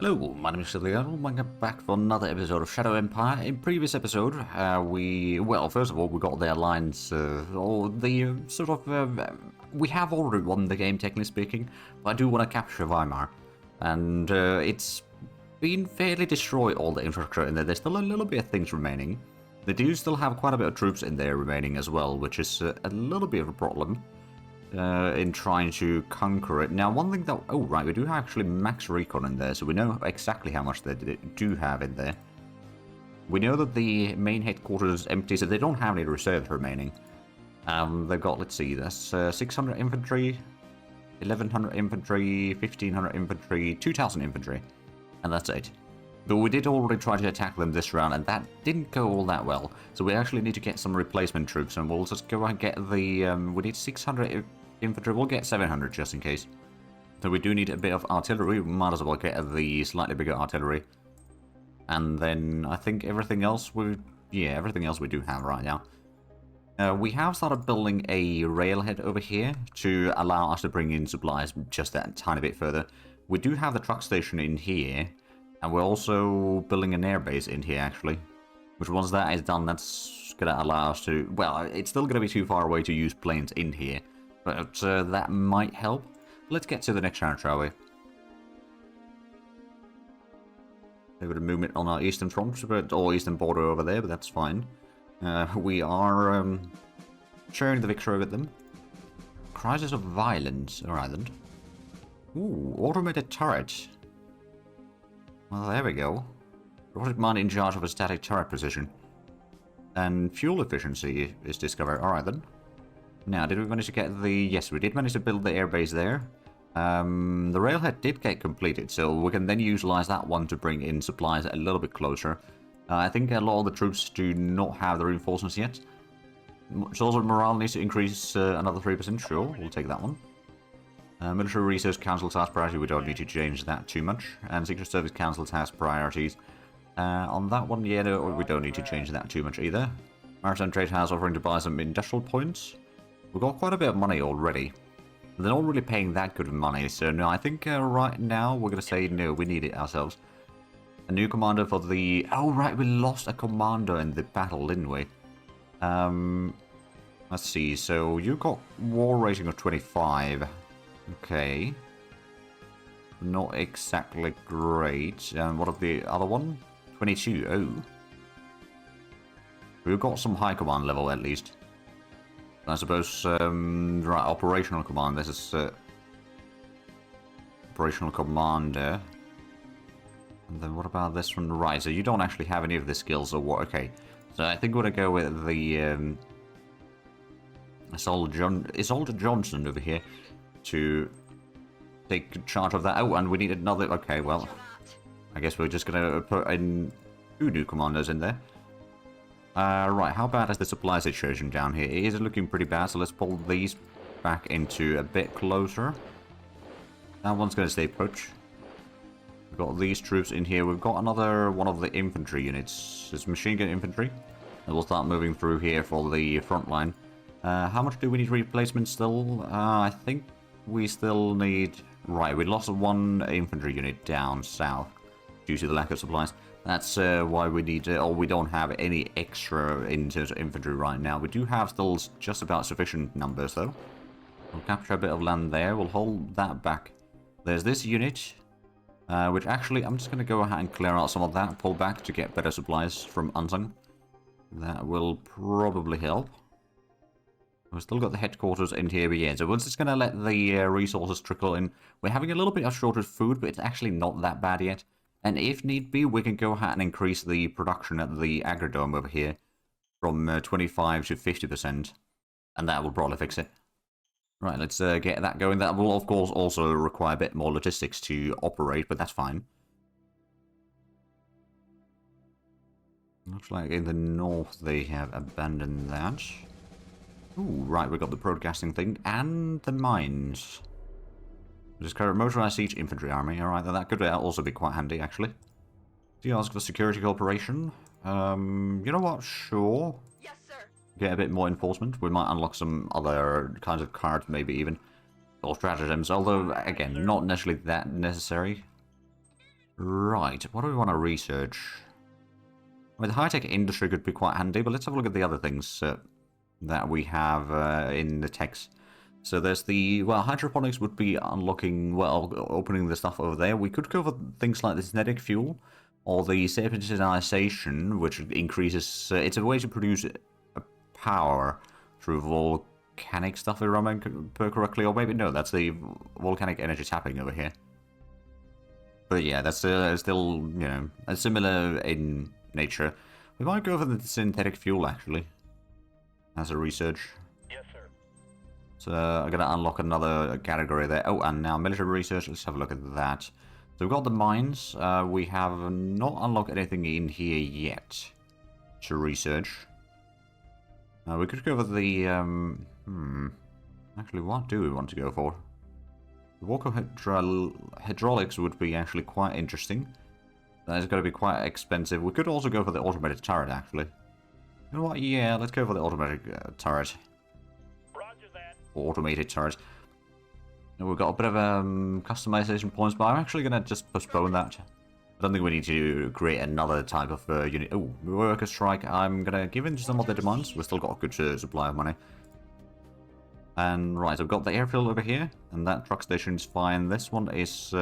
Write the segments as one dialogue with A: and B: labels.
A: Hello, my name is Zhatelier. Welcome back for another episode of Shadow Empire. In previous episode, first of all, we got the alliance, we have already won the game, technically speaking, but I do want to capture Weimar. And it's been fairly destroyed, all the infrastructure in there. There's still a little bit of things remaining. They do still have quite a bit of troops in there remaining as well, which is a little bit of a problem. In trying to conquer it. Now, one thing that... Oh, right, we do have actually max recon in there, so we know exactly how much they do have in there. We know that the main headquarters is empty, so they don't have any reserves remaining. They've got, let's see, that's 600 infantry, 1100 infantry, 1500 infantry, 2000 infantry, and that's it. But we did already try to attack them this round, and that didn't go all that well. So we actually need to get some replacement troops, and we'll just go and get the... we need 600 infantry, we'll get 700 just in case. So we do need a bit of artillery, we might as well get the slightly bigger artillery. And then I think everything else everything else we do have right now. We have started building a railhead over here to allow us to bring in supplies just that tiny bit further. We do have the truck station in here, and we're also building an airbase in here actually. Which once that is done, that's going to allow us to... Well, it's still going to be too far away to use planes in here. But that might help. Let's get to the next round, shall we? A bit of movement on our eastern front, or eastern border over there, but that's fine. We are sharing the victory with them. Crisis of violence. Alright then. Ooh, automated turret. Well, there we go. Robotic man in charge of a static turret position. And fuel efficiency is discovered. Alright then. Now, did we manage to get the... Yes, we did manage to build the airbase there. The railhead did get completed, so we can then utilize that one to bring in supplies a little bit closer. I think a lot of the troops do not have the reinforcements yet. So also morale needs to increase another 3%. Sure, we'll take that one. Military Research Council task priority, we don't need to change that too much. And Secret Service Council task priorities. On that one, yeah, no, we don't need to change that too much either. Maritime Trade House offering to buy some industrial points. We've got quite a bit of money already. They're not really paying that good of money, so no, I think right now we're going to say no, we need it ourselves. A new commander for the... Oh, right, we lost a commander in the battle, didn't we? Let's see, so you got war rating of 25. Okay. Not exactly great. And what of the other one? 22. Oh. We've got some high command level at least. I suppose, right, operational command. This is operational commander. And then what about this one? Right, so you don't actually have any of the skills or what? Okay. So I think we're going to go with the Isolde Johnson over here to take charge of that. Oh, and we need another... Okay, well, I guess we're just going to put in 2 new commanders in there. Right, how bad is the supply situation down here? It is looking pretty bad, so let's pull these back into a bit closer. That one's going to stay put. We've got these troops in here. We've got another one of the infantry units. It's machine gun infantry. And we'll start moving through here for the front line. How much do we need replacement still? I think we still need... Right, we lost 1 infantry unit down south due to the lack of supplies. That's why we need, or we don't have any extra in terms of infantry right now. We do have still just about sufficient numbers though. We'll capture a bit of land there. We'll hold that back. There's this unit, which actually I'm just going to go ahead and clear out some of that, pull back to get better supplies from Unsung. That will probably help. We've still got the headquarters in here, but yeah, so we're just going to let the resources trickle in. We're having a little bit of shortage of food, but it's actually not that bad yet. And if need be, we can go ahead and increase the production at the agrodome over here from 25 to 50%. And that will probably fix it. Right, let's get that going. That will, of course, also require a bit more logistics to operate, but that's fine. Looks like in the north they have abandoned that. Ooh, right, we've got the broadcasting thing and the mines. Discover motorized siege infantry army. Alright, that could also be quite handy, actually. Do you ask for security cooperation? You know what? Sure.
B: Yes, sir.
A: Get a bit more enforcement. We might unlock some other kinds of cards, maybe even. Or stratagems, although, again, not necessarily that necessary. Right, what do we want to research? I mean, the high-tech industry could be quite handy, but let's have a look at the other things that we have in the text. So there's the, well, hydroponics would be unlocking, well, opening the stuff over there. We could cover things like the synthetic fuel, or the serpentinization, which increases, it's a way to produce power through volcanic stuff, if I remember correctly, or maybe no, that's the volcanic energy tapping over here. But yeah, that's still, you know, similar in nature. We might go for the synthetic fuel, actually, as a research.
B: Yes, sir.
A: So I'm going to unlock another category there. Oh, and now military research, let's have a look at that. So we've got the mines. We have not unlocked anything in here yet to research. We could go for the, actually, what do we want to go for? The Walker hydraulics would be actually quite interesting. That is going to be quite expensive. We could also go for the automated turret, actually. You know what? Yeah, let's go for the automatic turret.
B: Roger that.
A: Or automated turret. And we've got a bit of customization points, but I'm actually going to just postpone that. I don't think we need to create another type of unit. Oh, worker strike. I'm going to give in to some of the demands. We've still got a good supply of money. And right, I've got the airfield over here, and that truck station is fine. This one is,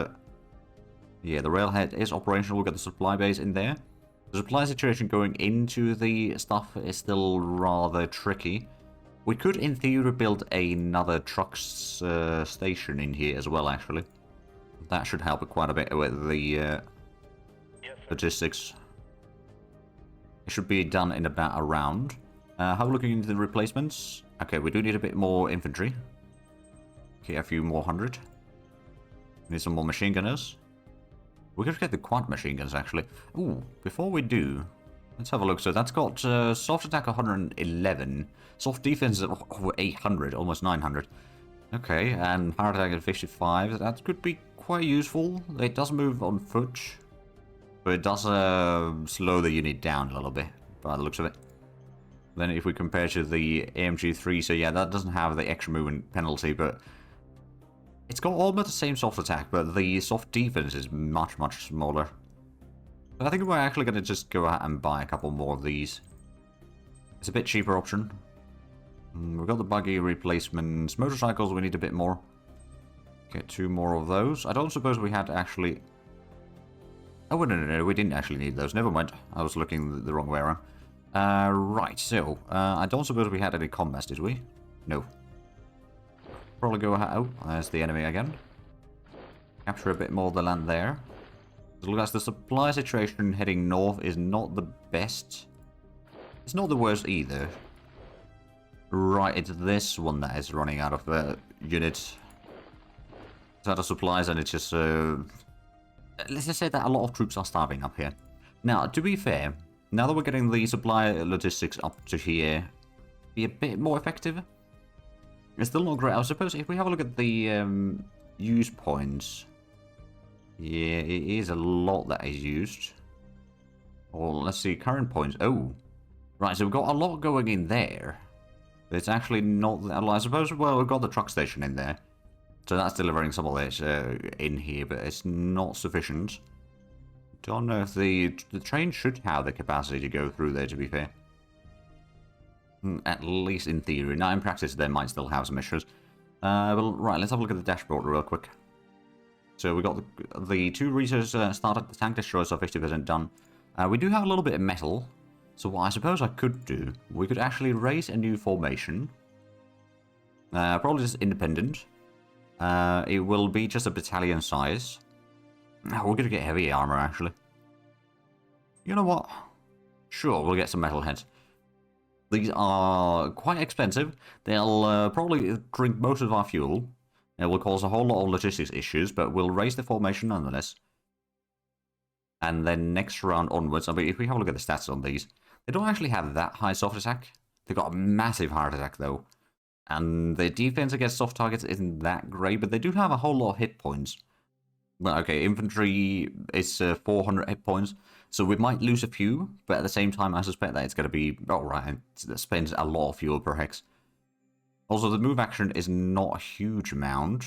A: yeah, the railhead is operational. We've got the supply base in there. The supply situation going into the stuff is still rather tricky. We could, in theory, build another trucks station in here as well, actually. That should help quite a bit with the logistics. It should be done in about a round. How are we looking into the replacements? Okay, we do need a bit more infantry. Okay, a few more hundred. Need some more machine gunners. We could get the quad machine guns, actually. Ooh, before we do, let's have a look. So that's got soft attack 111. Soft defense of over 800, almost 900. Okay, and hard attack at 55. That could be quite useful. It does move on foot, but it does slow the unit down a little bit, by the looks of it. Then if we compare to the AMG3, so yeah, that doesn't have the extra movement penalty, but it's got almost the same soft attack, but the soft defense is much, much smaller. But I think we're actually going to just go out and buy a couple more of these. It's a bit cheaper option. We've got the buggy replacements. Motorcycles, we need a bit more. Get 2 more of those. I don't suppose we had actually... Oh, no, we didn't actually need those. Never mind. I was looking the wrong way around. Right, so, I don't suppose we had any combats, did we? No. Probably go ahead. Oh, there's the enemy again. Capture a bit more of the land there. As long as the supply situation heading north is not the best. It's not the worst either. Right, it's this one that is running out of units. It's out of supplies, and it's just, let's just say that a lot of troops are starving up here. Now, to be fair, now that we're getting the supply logistics up to here, be a bit more effective. It's still not great. I suppose if we have a look at the use points, yeah, it is a lot that is used. Or let's see, current points. Oh, right. So we've got a lot going in there. But it's actually not that. I suppose. Well, we've got the truck station in there, so that's delivering some of it in here, but it's not sufficient. Don't know if the train should have the capacity to go through there, to be fair. At least in theory. Now, in practice, they might still have some issues. Well, right, let's have a look at the dashboard real quick. So we got the 2 research started. The tank destroyers are 50% done. We do have a little bit of metal. So what I suppose I could do, we could actually raise a new formation. Probably just independent. It will be just a battalion size. We're going to get heavy armor, actually. You know what? Sure, we'll get some metal heads. These are quite expensive. They'll probably drink most of our fuel. It will cause a whole lot of logistics issues, but we'll raise the formation nonetheless. And then next round onwards, I mean, if we have a look at the stats on these, they don't actually have that high soft attack. They've got a massive hard attack, though. And the defense against soft targets isn't that great, but they do have a whole lot of hit points. Well, okay, infantry is 400 hit points, so we might lose a few, but at the same time, I suspect that it's going to be alright. It spends a lot of fuel per hex. Also, the move action is not a huge amount.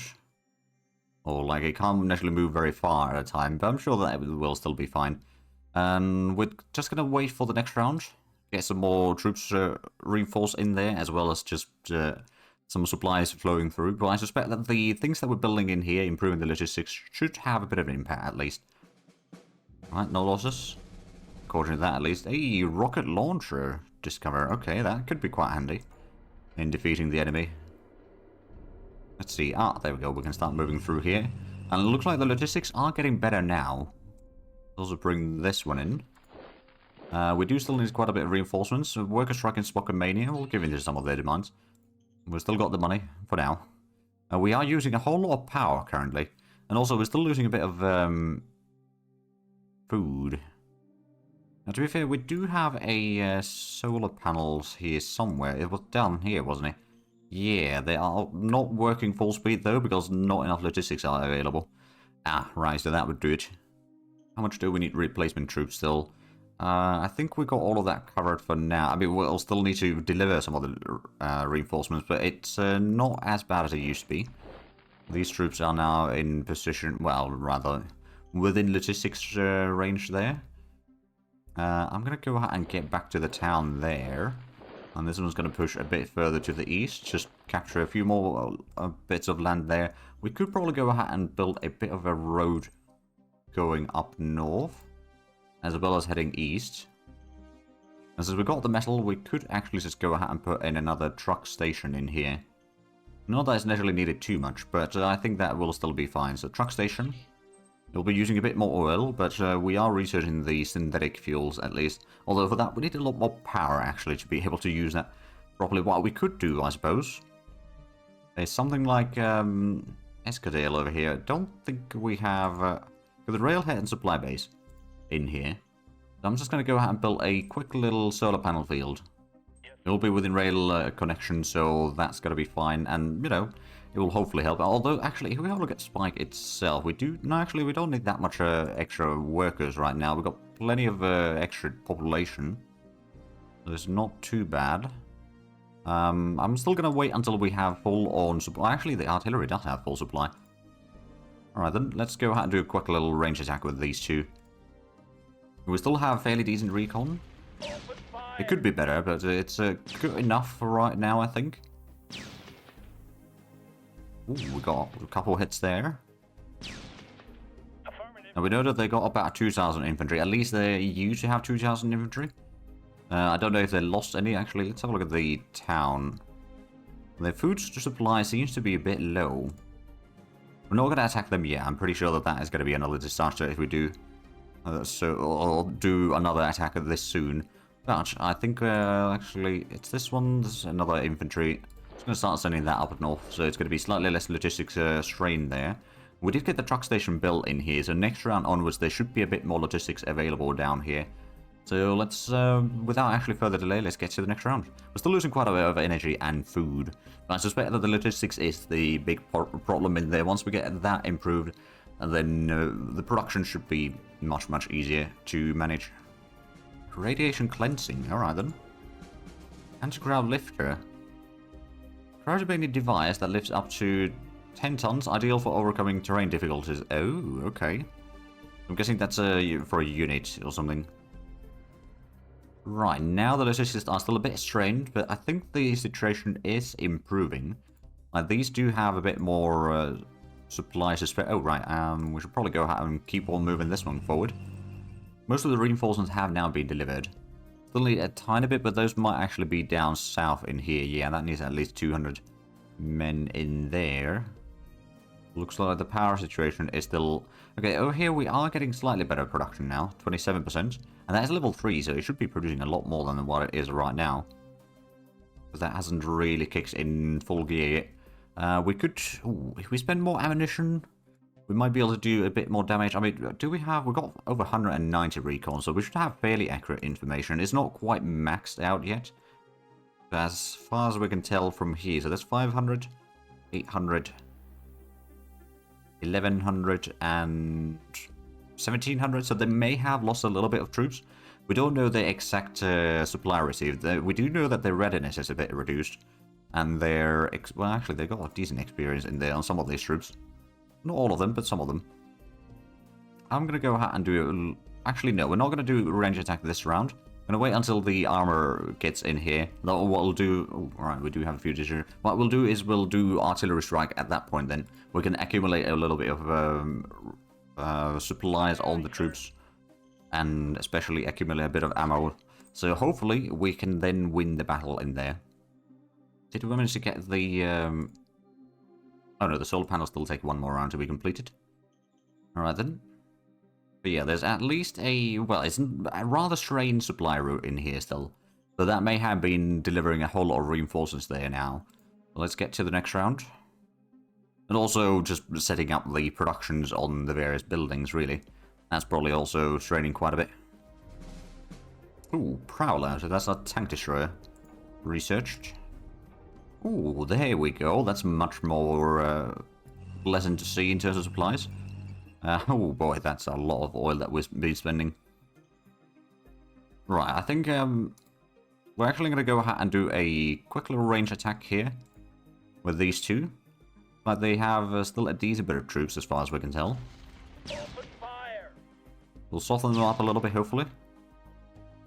A: Or, like, it can't necessarily move very far at a time, but I'm sure that it will still be fine. And we're just going to wait for the next round. Get some more troops reinforced in there, as well as just some supplies flowing through. But I suspect that the things that we're building in here, improving the logistics, should have a bit of an impact, at least. Alright, no losses. According to that, at least. A rocket launcher discover. Okay, that could be quite handy in defeating the enemy. Let's see. Ah, there we go. We can start moving through here. And it looks like the logistics are getting better now. Also bring this one in. We do still need quite a bit of reinforcements. Worker strike in Spokomania. We'll give in to some of their demands. We've still got the money for now. We are using a whole lot of power currently. And also we're still losing a bit of food. Now to be fair, we do have a solar panels here somewhere. It was down here, wasn't it? Yeah, they are not working full speed though, because not enough logistics are available. Ah, right, so that would do it. How much do we need replacement troops still? I think we got all of that covered for now. I mean, we'll still need to deliver some of the reinforcements, but it's not as bad as it used to be. These troops are now in position, well, rather, within logistics range there. I'm going to go ahead and get back to the town there. And this one's going to push a bit further to the east, just capture a few more bits of land there. We could probably go ahead and build a bit of a road going up north, as well as heading east. And since we got the metal, we could actually just go ahead and put in another truck station in here. Not that it's necessarily needed too much, but I think that will still be fine. So truck station. We'll be using a bit more oil, but we are researching the synthetic fuels at least. Although for that we need a lot more power actually to be able to use that properly. What we could do, I suppose, is something like Escadale over here. I don't think we have the railhead and supply base in here. So I'm just going to go ahead and build a quick little solar panel field. It will be within rail connection, so that's going to be fine. And, you know, it will hopefully help. Although, actually, if we have a look at Spike itself, we do... No, actually, we don't need that much extra workers right now. We've got plenty of extra population. So it's not too bad. I'm still going to wait until we have full-on supply. Actually, the artillery does have full supply. Alright then, let's go ahead and do a quick little range attack with these two. We still have fairly decent recon. It could be better, but it's good enough for right now, I think. Ooh, we got a couple hits there. Now we know that they got about 2,000 infantry. At least they used to have 2,000 infantry. I don't know if they lost any, actually. Let's have a look at the town. Their food supply seems to be a bit low. We're not going to attack them yet. I'm pretty sure that that is going to be another disaster if we do. Or do another attack of this soon. But I think actually it's this one. There's another infantry. It's going to start sending that up north, so it's going to be slightly less logistics strain there. We did get the truck station built in here, so next round onwards there should be a bit more logistics available down here. So let's, without actually further delay, let's get to the next round. We're still losing quite a bit of energy and food, but I suspect that the logistics is the big problem in there. Once we get that improved, and then the production should be much, much easier to manage. Radiation cleansing, alright then. Anti-grav lifter. Cryogenic device that lifts up to 10 tons, ideal for overcoming terrain difficulties. Oh, okay. I'm guessing that's for a unit or something. Right, now the logistics are still a bit strained, but I think the situation is improving. These do have a bit more supplies to spare. Oh, right, we should probably go ahead and keep on moving this one forward. Most of the reinforcements have now been delivered. Still need a tiny bit, but those might actually be down south in here. Yeah, that needs at least 200 men in there. Looks like the power situation is still... Okay, over here we are getting slightly better production now. 27%. And that is level 3, so it should be producing a lot more than what it is right now. Because that hasn't really kicked in full gear yet. We could... Ooh, if we spend more ammunition, we might be able to do a bit more damage. I mean, do we have... We've got over 190 recon, so we should have fairly accurate information. It's not quite maxed out yet. But as far as we can tell from here, so that's 500, 800... 1100 and 1700, so they may have lost a little bit of troops. We don't know the exact supply received. We do know that their readiness is a bit reduced, and their well, actually they got a decent experience in there on some of these troops. Not all of them, but some of them. I'm going to go ahead and do... Actually, no, we're not going to do range attack this round. I'm going to wait until the armor gets in here. What we'll do... Oh, alright, we do have a few decisions. What we'll do is we'll do artillery strike at that point then. We can accumulate a little bit of supplies on the troops. And especially accumulate a bit of ammo. So hopefully we can then win the battle in there. Did we manage to get the... Oh no, the solar panels still take one more round to be completed. Alright then. But yeah, there's at least a... Well, it's a rather strange supply route in here still. So that may have been delivering a whole lot of reinforcements there now. Let's get to the next round. And also just setting up the productions on the various buildings, really. That's probably also straining quite a bit. Ooh, Prowler, so that's a tank destroyer. Researched. Ooh, there we go. That's much more pleasant to see in terms of supplies. Oh boy, that's a lot of oil that we've been spending. Right, I think we're actually going to go ahead and do a quick little range attack here with these two. But they have still a decent bit of troops as far as we can tell.
B: Open fire.
A: We'll soften them up a little bit, hopefully.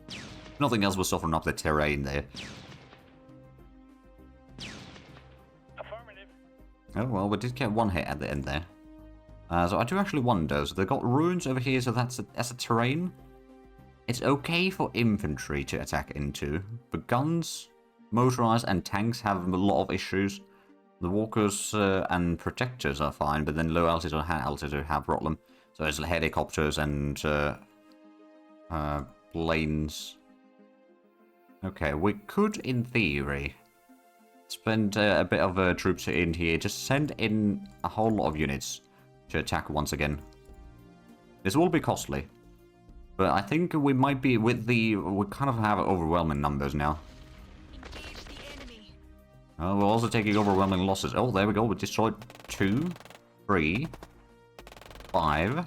A: If nothing else, we'll soften up the terrain there.
B: Affirmative.
A: Oh, well, we did get one hit at the end there. So I do actually wonder, so they've got ruins over here, so that's a terrain. It's okay for infantry to attack into, but guns, motorized, and tanks have a lot of issues. The walkers and protectors are fine, but then low altitude or high altitude have problem. So it's helicopters and planes. Okay, we could, in theory, spend a bit of troops in here. Just send in a whole lot of units to attack once again. This will be costly, but I think we might be with the... We kind of have overwhelming numbers now.
C: Engage the enemy.
A: We're also taking overwhelming losses. Oh, there we go. We destroyed 2, 3, 5.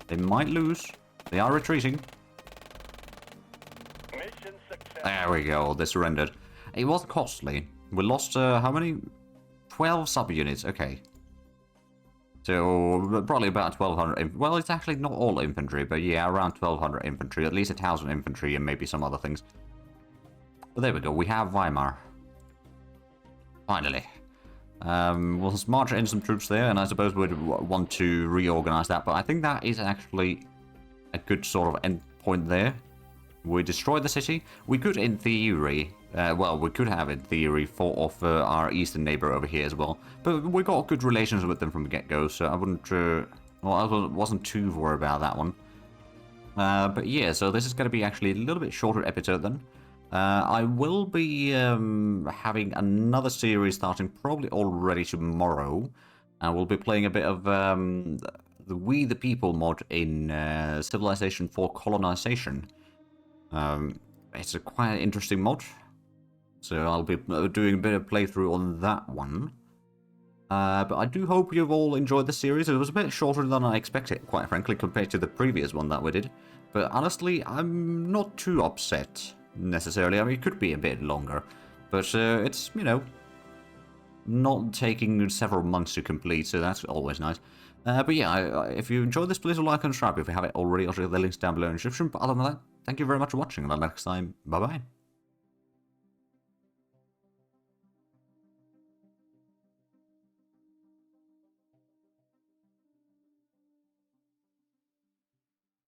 A: They might lose. They are retreating.
B: Mission success.
A: There we go. They surrendered. It was costly. We lost, how many? 12 subunits. Okay. So, probably about 1,200... Well, it's actually not all infantry, but yeah, around 1,200 infantry. At least 1,000 infantry and maybe some other things. But there we go. We have Weimar. Finally. We'll march in some troops there, and I suppose we'd want to reorganize that. But I think that is actually a good sort of end point there. We destroyed the city. We could, in theory... well, we could have, in theory, fought off our eastern neighbor over here as well. But we got good relations with them from the get-go, so I wouldn't... well, I wasn't too worried about that one. But yeah, so this is going to be actually a little bit shorter episode then. I will be having another series starting probably already tomorrow. We'll be playing a bit of the We the People mod in Civilization 4 Colonization. It's a quite interesting mod. So I'll be doing a bit of playthrough on that one. But I do hope you've all enjoyed the series. It was a bit shorter than I expected, quite frankly, compared to the previous one that we did. But honestly, I'm not too upset, necessarily. I mean, it could be a bit longer. But it's, you know, not taking several months to complete, so that's always nice. But yeah, if you enjoyed this, please like and subscribe if you haven't already. I'll show you the links down below in the description. But other than that, thank you very much for watching. Until next time, bye-bye.